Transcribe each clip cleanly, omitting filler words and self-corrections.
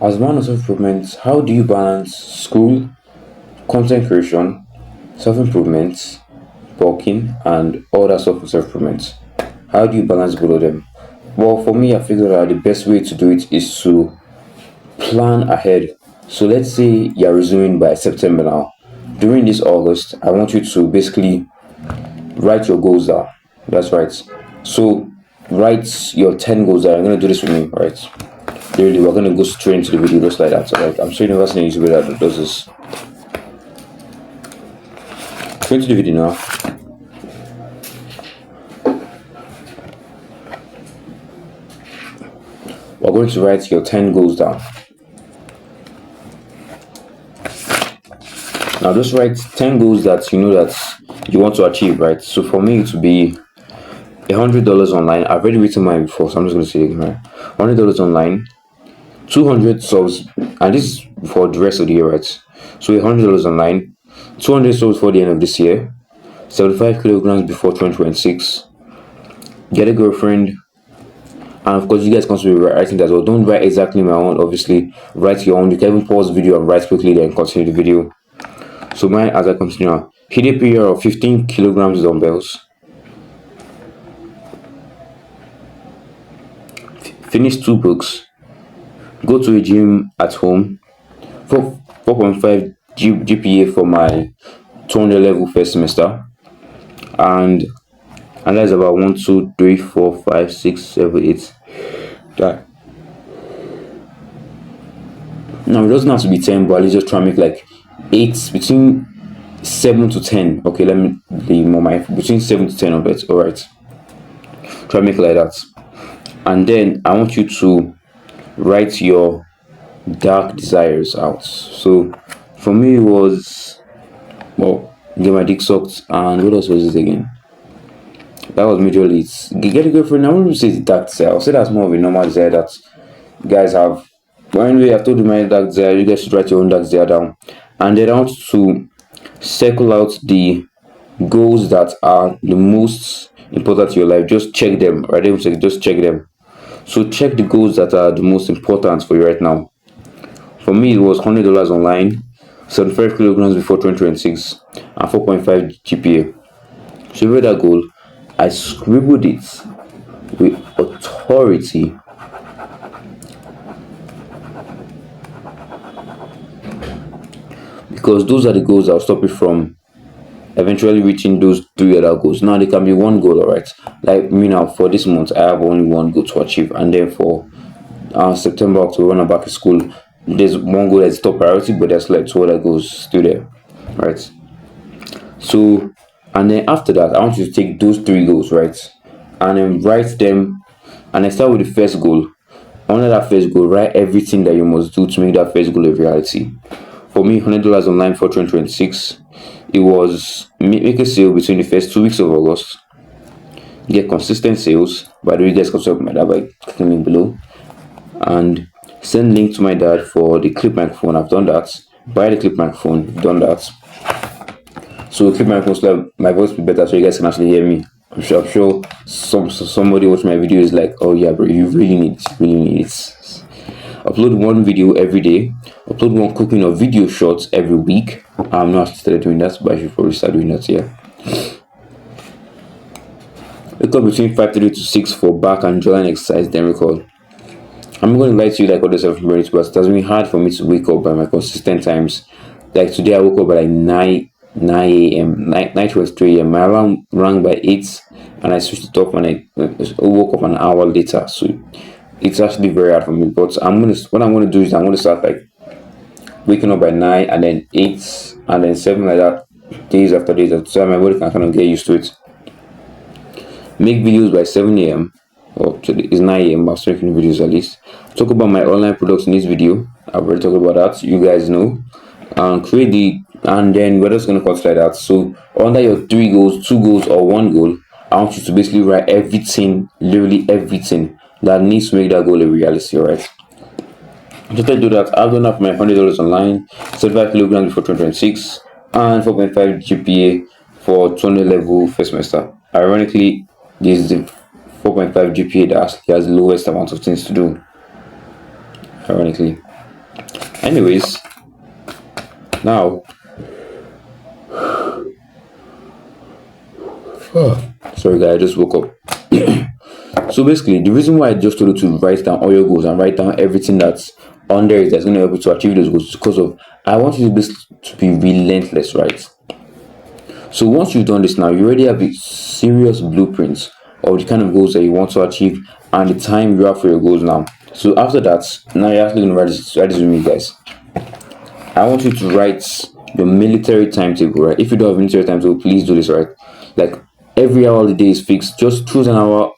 As man of self-improvement, how do you balance school, content creation, self-improvement, bulking, and other stuff for self-improvement? How do you balance both of them? Well, for me, I figured out the best way to do it is to plan ahead. So let's say you're resuming by September now. During this August, I want you to basically write your goals down. That's right. So write your 10 goals down. You're gonna do this with me, right? Really, we're gonna go straight into the video just like that. Alright. I'm sure you've never seen a YouTuber that does this. Straight into the video now. We're going to write your 10 goals down. Now just write 10 goals that you know that you want to achieve, right? So for me it would be $100 online. I've already written mine before, so I'm just going to say it again. $100 online, 200 subs, and this is for the rest of the year, right? So $100 online, 200 subs for the end of this year, 75 kilograms before 2026, get a girlfriend, and of course you guys can also be writing that. Well, don't write exactly my own, obviously write your own. You can even pause the video and write quickly, then continue the video. So mine, as I continue, hit a period of 15 kilograms dumbbells, finish 2 books, go to a gym at home, 4.5 GPA for my 200 level first semester, and that's about 1, 2, 3, 4, 5, 6, 7, 8. That now it doesn't have to be 10, but let's just try and make like 8, between 7 to 10. Okay, let me be more mindful, between 7 to 10 of it. All right, try and make it like that. And then I want you to write your dark desires out. So for me it was, well, get my dick sucked, and what else was it again? That was majorly it. Get a girlfriend. I wouldn't say it's dark desire. I'll say that's more of a normal desire that guys have. But anyway, I've told you my dark desire. You guys should write your own dark desire down. And then I want to circle out the goals that are the most important to your life. Just check them. Right? Just check them. So check the goals that are the most important for you right now. For me, it was $100 online, 75 kilograms before 2026, and 4.5 GPA. So with that goal, I scribbled it with authority. Because those are the goals that will stop you from eventually reaching those 3 other goals. Now, they can be one goal, alright? Like me now, for this month, I have only one goal to achieve. And then for September, October, when I'm back to school, there's one goal that's top priority, but there's like 2 other goals still there, right? So, and then after that, I want you to take those 3 goals, right? And then write them, and then start with the first goal. Under that first goal, write everything that you must do to make that first goal a reality. For me, $100 online for 2026, it was make a sale between the first 2 weeks of August, get consistent sales. By the way, you guys can support my dad by clicking link below, and send link to my dad for the clip microphone. I've done that. Buy the clip microphone. I've done that. So the clip microphone, so my voice will be better, so you guys can actually hear me. I'm sure somebody watching my video is like, oh yeah, bro, you really need it. Upload 1 video every day. Upload 1 cooking or video shorts every week. I'm not started doing that, but I should probably start doing that here. Wake up between 5:30 to 6 for back and jawline exercise, then record. I'm going to lie to you like all this self-improvement, but it has been hard for me to wake up by my consistent times. Like today, I woke up by like 9 a.m. 9:23 a.m. My alarm rang by 8, and I switched it off, and I woke up an hour later. So it's actually very hard for me. But what I'm gonna do is I'm gonna start like waking up by 9, and then 8, and then 7, like that, days after days, so my body can kind of get used to it. Make videos by 7 a.m. Well, it's 9 a.m. I'm making videos at least. Talk about my online products in this video. I've already talked about that. You guys know. And then we're just gonna cut like that. So under your 3 goals, 2 goals, or 1 goal, I want you to basically write everything, literally everything that needs to make that goal a reality, alright? Just to do that, I've done up my $100 online, 75 kilograms before 2026, and 4.5 GPA for 200 level first semester. Ironically, this is the 4.5 GPA that actually has the lowest amount of things to do. Ironically. Anyways, now sorry guys, I just woke up. So basically, the reason why I just told you to write down all your goals and write down everything that's under it that's going to help you to achieve those goals is because of I want you to be relentless, right? So once you've done this now, you already have a serious blueprint of the kind of goals that you want to achieve and the time you have for your goals now. So after that, now you're actually going to write this with me, guys. I want you to write your military timetable, right? If you don't have a military timetable, please do this, right? Like every hour of the day is fixed. Just choose an hour.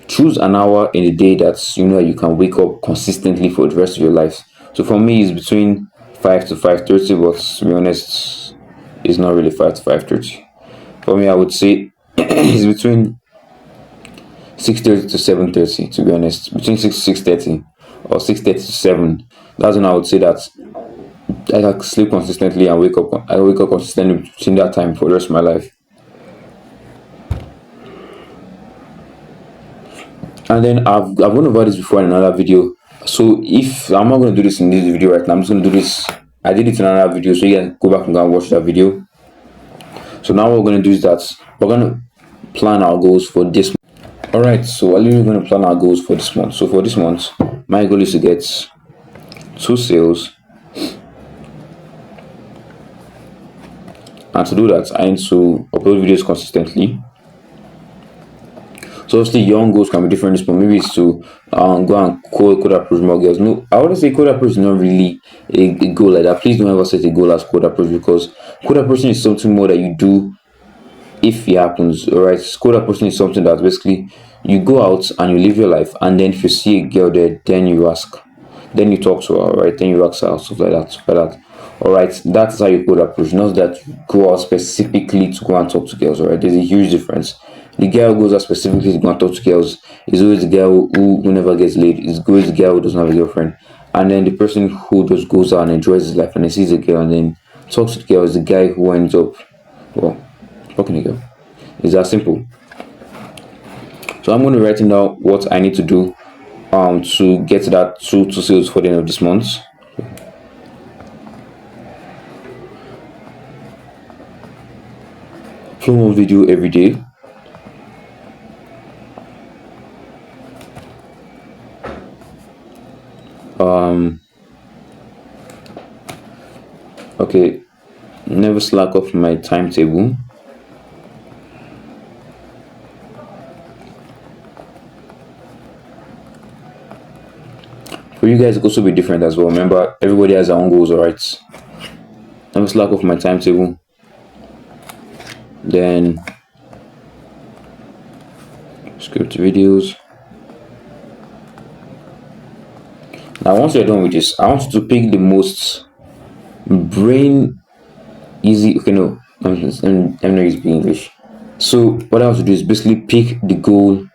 Choose an hour in the day that you know you can wake up consistently for the rest of your life. So for me, it's between 5 to 5:30, but to be honest, it's not really 5 to 5:30. For me, I would say it's between 6:30 to 7:30. To be honest, between 6 to 6:30 or 6:30 to 7. That's when I would say that I can sleep consistently and wake up. I wake up consistently between that time for the rest of my life. And then I've gone over this before in another video. So if I'm not going to do this in this video right now, I'm just going to do this. I did it in another video, so you can go back and go and watch that video. So now what we're going to do is that we're going to plan our goals for this month. Alright, so we're literally going to plan our goals for this month. So for this month, my goal is to get 2 sales. And to do that, I need to upload videos consistently. So obviously your own goals can be different, but maybe it's to go and code approach more girls. No, I wouldn't say code approach is not really a goal like that. Please don't ever set a goal as code approach, because code approaching is something more that you do if it happens. Alright, code approaching is something that basically you go out and you live your life, and then if you see a girl there, then you ask, then you talk to her, right? Then you ask her, stuff like that. Alright, that's how you code approach, not that you go out specifically to go and talk to girls. Alright, there's a huge difference. The girl who goes out specifically to go and talk to girls is always the girl who never gets laid. It's always the girl who doesn't have a girlfriend. And then the person who just goes out and enjoys his life and then sees a girl and then talks to the girl is the guy who ends up, well, fucking a girl. It's that simple. So I'm going to write down what I need to do to get to that two sales for the end of this month. Upload one video every day. Okay, never slack off my timetable. For you guys, it could also be different as well. Remember, everybody has their own goals, alright? Never slack off my timetable. Then script videos. Now once you're done with this, I want you to pick the most brain easy, okay, no, I'm not using English. So what I want to do is basically pick the goal.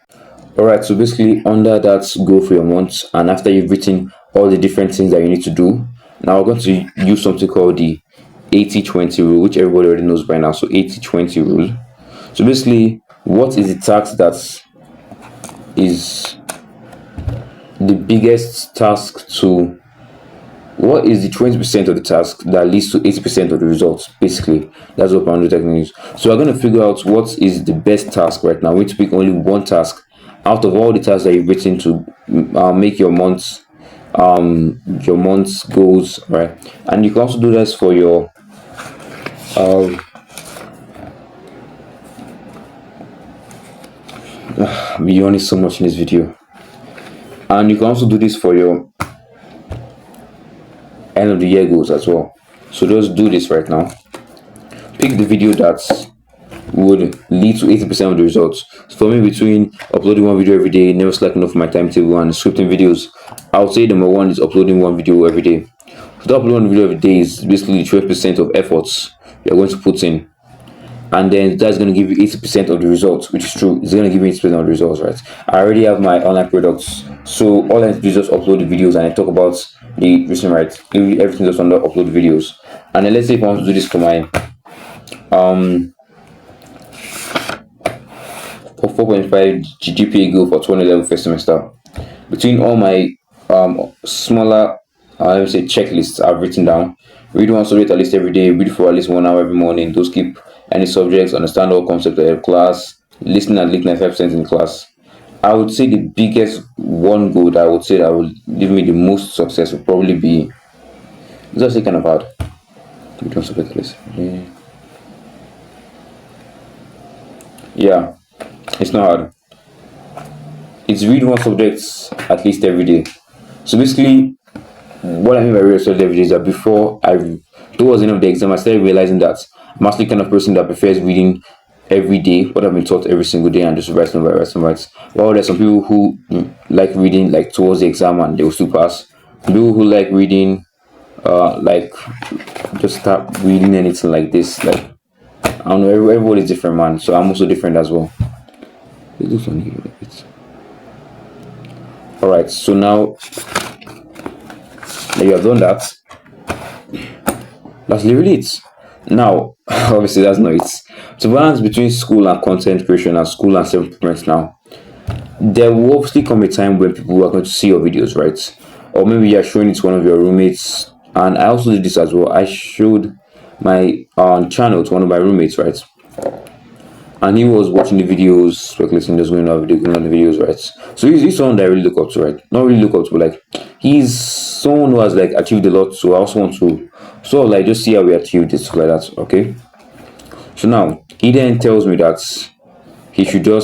Alright, so basically under that goal for your month, and after you've written all the different things that you need to do, now we're going to use something called the 80-20 rule, which everybody already knows by now. So 80-20 rule. So basically, what is the task that is the biggest task to, what is the 20% of the task that leads to 80% of the results? Basically, that's what Pandora technique is. So we're going to figure out what is the best task right now. We need to pick only one task out of all the tasks that you've written to make your month's goals, right? And you can also do this for your I'm yawning so much in this video. And you can also do this for your end of the year goals as well. So just do this right now. Pick the video that would lead to 80% of the results. So for me, between uploading one video every day, never slacking off my timetable, and scripting videos, I would say number one is uploading one video every day. So uploading one video every day is basically 12% of efforts you're going to put in. And then that's going to give you 80% of the results, which is true. It's going to give you 80% of the results, right? I already have my online products, so all I have to do is just upload the videos and I talk about the reason, right? Everything just under upload videos. And then let's say if I want to do this for my 4.5 GPA goal for 2011 first semester, between all my smaller let me say checklists I've written down. Read one subject at least every day, read for at least 1 hour every morning, those keep any subjects, understand all concepts of the class, listen at least 95% in class. I would say the biggest one goal that I would say that would give me the most success would probably be, it's actually kind of hard. Read one subject at least. Yeah, it's not hard. It's read one subject at least every day. So basically, what I mean by read subject every day is that before towards the end of the exam, I started realizing that I'm actually the kind of person that prefers reading every day what I've been taught every single day and just write and write and write. While there's some people who like reading like towards the exam and they will still pass. People who like reading, like just start reading anything like this. Like I don't know, everybody's different, man. So I'm also different as well. All right, so now that you have done that, that's literally it. Now, obviously, that's not it. To balance between school and content creation and school and self-improvement now, there will obviously come a time when people are going to see your videos, right? Or maybe you're showing it to one of your roommates. And I also did this as well. I showed my channel to one of my roommates, right? And he was watching the videos, speculating, just going on the videos, right? So he's someone that I really look up to, right? Not really look up to, but like he's someone who has like achieved a lot. So I also want to sort of like just see how we achieved it, like that. Okay. So now he then tells me that he should give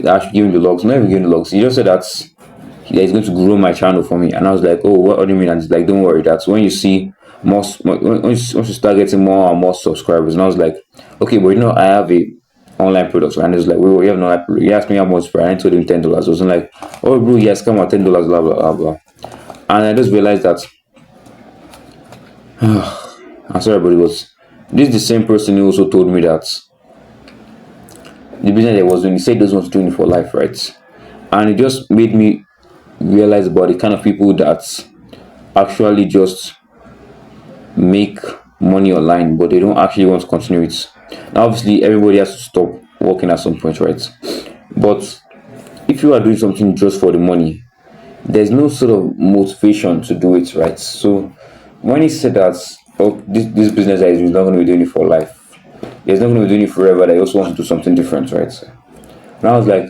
I should give him the logs. Not even give him the logs. He just said that he's going to grow my channel for me, and I was like, oh, what do you mean? And he's like, don't worry. That's when you see once you start getting more and more subscribers. And I was like, okay, but you know, I have a online product, and it's like, we have no online product. He asked me how much for it. I told him $10. I was like, oh bro, yes, come on, $10, blah blah blah blah. And I just realized that I'm sorry, but this is the same person who also told me that the business I was doing, he said he doesn't want to do it for life, right? And it just made me realize about the kind of people that actually just make money online, but they don't actually want to continue it. Now, obviously, everybody has to stop working at some point, right? But if you are doing something just for the money, there's no sort of motivation to do it, right? So when he said that, oh, this business that he's not going to be doing it for life, he's not going to be doing it forever, that he also wants to do something different, right? And I was like,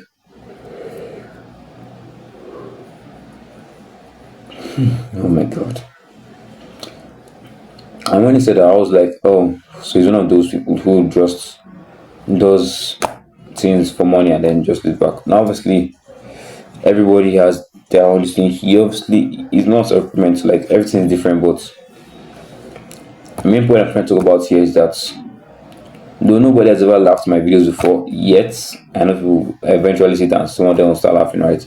oh my god. And when he said that, I was like, oh, so he's one of those people who just does things for money and then just live back. Now, obviously, everybody has their own thing. He obviously is not meant to, like, everything is different, but the main point I'm trying to talk about here is that though nobody has ever laughed at my videos before yet, I know people eventually sit down, some of them will start laughing, right?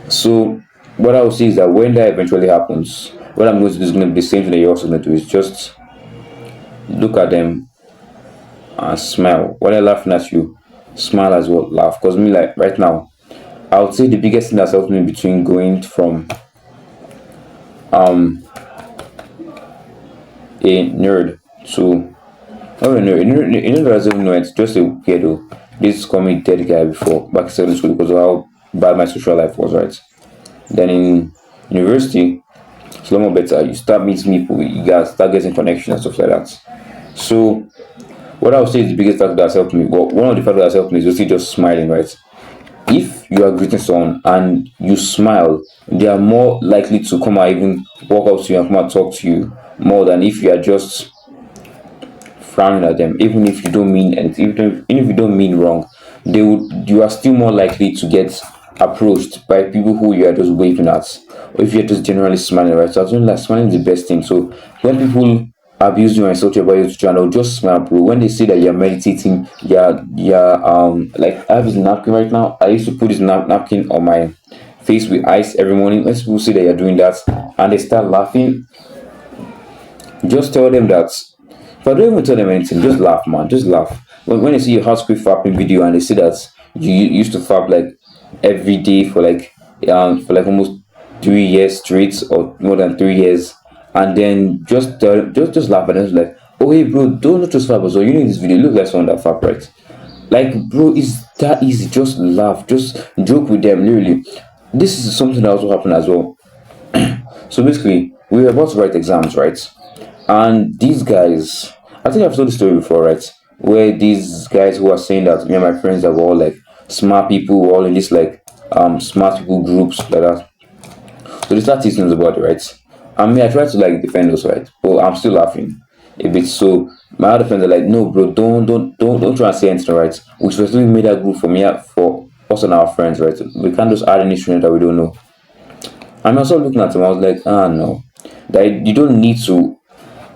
So what I will say is that when that eventually happens, what I'm going to do is going to be the same thing that you're also going to do, is just look at them and smile. When they're laughing at you, smile as well, laugh. Because me, like right now, I would say the biggest thing that's helped me between going from a nerd to a nerd doesn't even know it, just a weirdo. This called me dead guy before, back in secondary school, because of how bad my social life was, right? Then in university, it's a lot more better. You start meeting people, you guys start getting connections and stuff like that. So what I would say is the biggest factor that's helped me, well, one of the factors that's helped me is just smiling, right? If you are greeting someone and you smile, they are more likely to come and even walk up to you and come and talk to you more than if you are just frowning at them. Even if you don't mean anything, even if you don't mean wrong, you are still more likely to get approached by people who you are just waving at, or if you're just generally smiling, right? So I think like smiling is the best thing. So when people abuse you and insult you about your channel, just smile, bro. When they say that you're meditating, like I have this napkin right now. I used to put this napkin on my face with ice every morning. When people say that you're doing that and they start laughing, just tell them that. If I don't even tell them anything, just laugh, man. Just laugh. When they see your hard script fapping video and they see that you used to fap like every day for like almost 3 years straight, or more than 3 years, and then just laugh at them, like, oh hey bro, don't just fap, so you know, in this video you look like someone that fap, right? Like, bro, it's that easy. Just laugh, just joke with them. Literally, this is something that also happened as well. So basically, we were about to write exams, right? And these guys, I think I've told the story before, right? Where these guys who are saying that me and my friends that were all like smart people, we're all in this like smart people groups like that. So they start teaching us about it, right? And me, I try to like defend us, right? But I'm still laughing a bit. So my other friends are like, no, bro, don't try and say anything, right? We specifically made that group for me for us and our friends, right? We can't just add any student that we don't know. And I was looking at him, I was like, ah, no, that you don't need to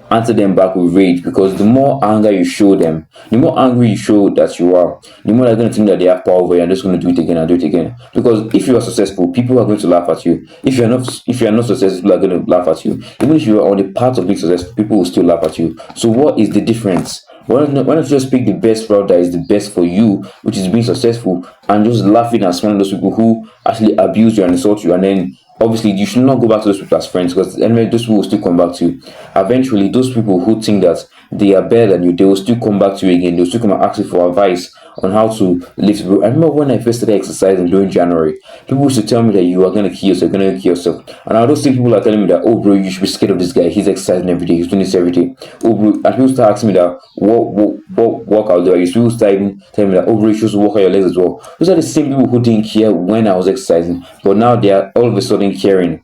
answer them back with rage, because the more anger you show them, the more angry you show that you are, the more they're going to think that they have power over you and just going to do it again and do it again. Because if you are successful, people are going to laugh at you. If you are not successful, people are going to laugh at you. Even if you are on the path of being successful, people will still laugh at you. So what is the difference? Why don't you just pick the best route that is the best for you, which is being successful, and just laughing at some of those people who actually abuse you and insult you, and then obviously you should not go back to those people as friends, because anyway those people will still come back to you. Eventually, those people who think that they are better than you, they will still come back to you again. They'll still come and ask you for advice on how to live. I remember when I first started exercising during January, people used to tell me that you are going to kill yourself, you're going to kill yourself. And I don't think people are telling me that, oh bro, you should be scared of this guy, he's exercising every day, he's doing this every day. Oh bro, and people start asking me that, what workout do I use? People start even telling me that, oh bro, you should work out your legs as well. Those are the same people who didn't care when I was exercising, but now they are all of a sudden caring.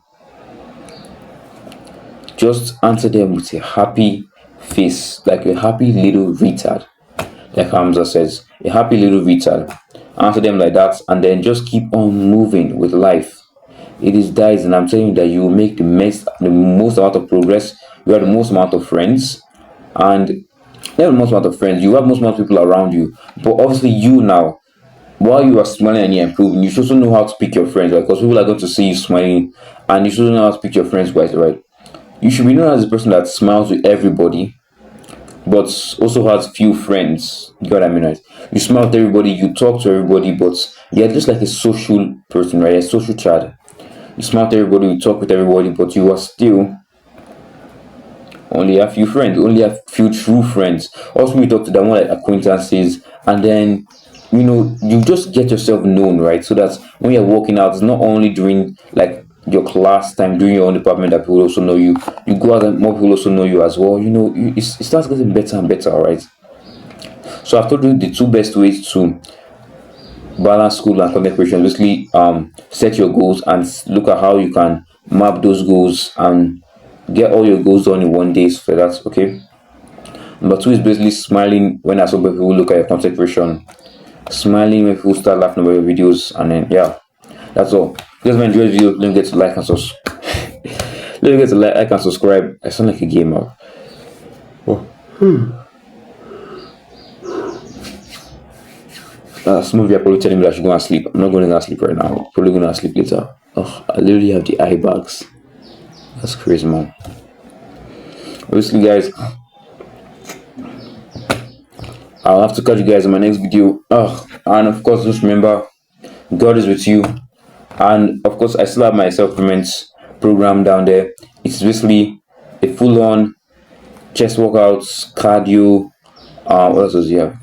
Just answer them with a happy face, like a happy little retard. Like Hamza says, a happy little retard. Answer them like that, and then just keep on moving with life. It is dies, and I'm telling you that you will make the most amount of progress. You have the most amount of friends, and you have the most amount of friends. You have most amount of people around you. But obviously, you now, while you are smiling and you're improving, you should also know how to pick your friends, right? Because people are going to see you smiling, and you should know how to pick your friends, guys, right? You should be known as a person that smiles with everybody, but also has few friends. You got what I mean, right? You smile with everybody, you talk to everybody, but you're just like a social person, right? A social child. You smile with everybody, you talk with everybody, but you are still only a few friends, only a few true friends. Also, we talk to them more like acquaintances, and then you just get yourself known, right? So that when you're walking out, it's not only during like your class time, during your own department, that people also know you. You go out and more people also know you as well. It starts getting better and better, right? So I've told you the two best ways to balance school and content creation. Basically, set your goals and look at how you can map those goals and get all your goals done in one day. So that's okay. Number two is basically smiling when some people look at your content creation, smiling when people start laughing about your videos, and then yeah, that's all. If you guys enjoyed the video, don't forget to like and subscribe. Don't forget to like and subscribe. I sound like a gamer. Some of you are probably telling me that I should go and sleep. I'm not going to sleep right now. I'm probably going to sleep later. Oh, I literally have the eye bags. That's crazy, man. Obviously, guys, I'll have to catch you guys in my next video. And of course, just remember, God is with you. And of course, I still have my self-improvement program down there. It's basically a full-on chest workouts, cardio. What else does he have?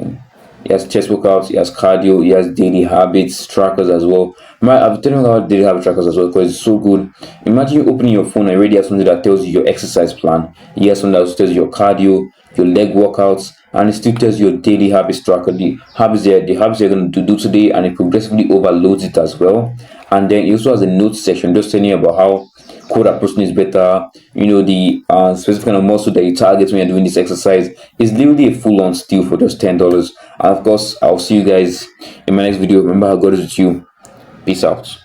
He has chest workouts, he has cardio, he has daily habits trackers as well. I've telling you about daily habit trackers as well because it's so good. Imagine you opening your phone and already have something that tells you your exercise plan. You have something that tells you your cardio, your leg workouts, and it still tells you your daily habits tracker, the habits you're going to do today, and it progressively overloads it as well. And then it also has a notes section just telling you about how cool that person is better, the specific kind of muscle that you target when you're doing this exercise. Is literally a full-on steal for just $10. And of course, I'll see you guys in my next video. Remember how God is with you. Peace out.